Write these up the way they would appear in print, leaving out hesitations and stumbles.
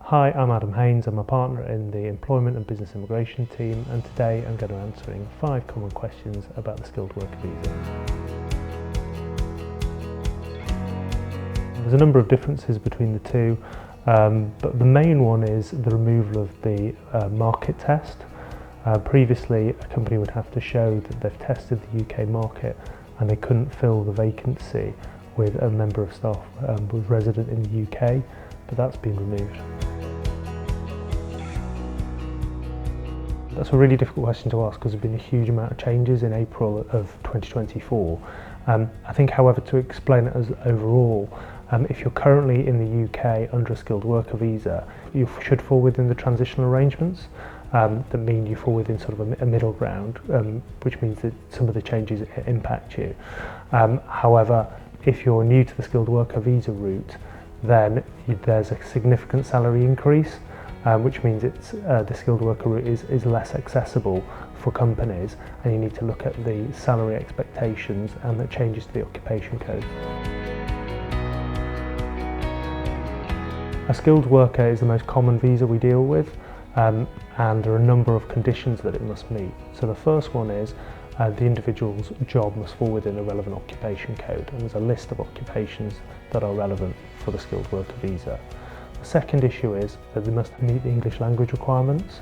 Hi, I'm Adam Haines. I'm a partner in the Employment and Business Immigration team, and today I'm going to be answering 5 common questions about the skilled worker visa. There's a number of differences between the two, but the main one is the removal of the market test. Previously, a company would have to show that they've tested the UK market and they couldn't fill the vacancy with a member of staff who was resident in the UK, but that's been removed. That's a really difficult question to ask because there's been a huge amount of changes in April of 2024. I think, however, to explain it as overall, if you're currently in the UK under a skilled worker visa, you should fall within the transitional arrangements. That mean you fall within sort of a middle ground, which means that some of the changes impact you. However, if you're new to the skilled worker visa route, then there's a significant salary increase, which means the skilled worker route is less accessible for companies, and you need to look at the salary expectations and the changes to the occupation code. A skilled worker is the most common visa we deal with, and there are a number of conditions that it must meet. So the first one is the individual's job must fall within a relevant occupation code, and there's a list of occupations that are relevant for the skilled worker visa. The second issue is that they must meet the English language requirements.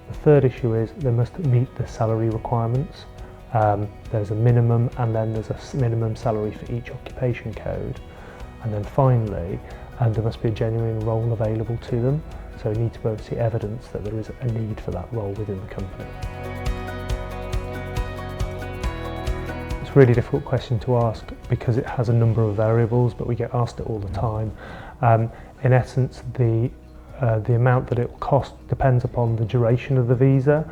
The third issue is they must meet the salary requirements. There's a minimum, and then there's a minimum salary for each occupation code. And then finally, there must be a genuine role available to them. So you need to be able to see evidence that there is a need for that role within the company. It's a really difficult question to ask because it has a number of variables, but we get asked it all the time. In essence, the amount that it will cost depends upon the duration of the visa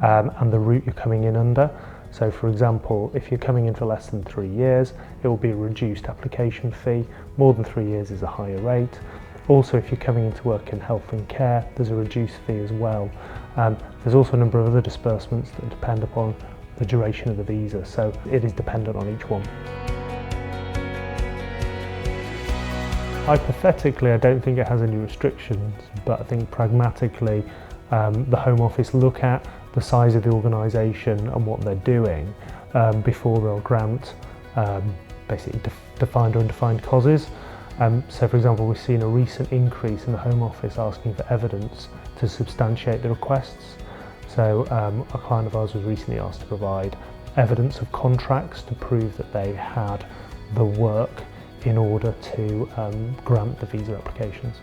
and the route you're coming in under. So for example, if you're coming in for less than 3 years, it will be a reduced application fee. More than 3 years is a higher rate. Also, if you're coming into work in health and care, there's a reduced fee as well. There's also a number of other disbursements that depend upon the duration of the visa, so it is dependent on each one. Hypothetically, I don't think it has any restrictions, but I think pragmatically, the Home Office look at the size of the organisation and what they're doing before they'll grant basically defined or undefined causes. So for example, we've seen a recent increase in the Home Office asking for evidence to substantiate the requests. So a client of ours was recently asked to provide evidence of contracts to prove that they had the work in order to grant the visa applications.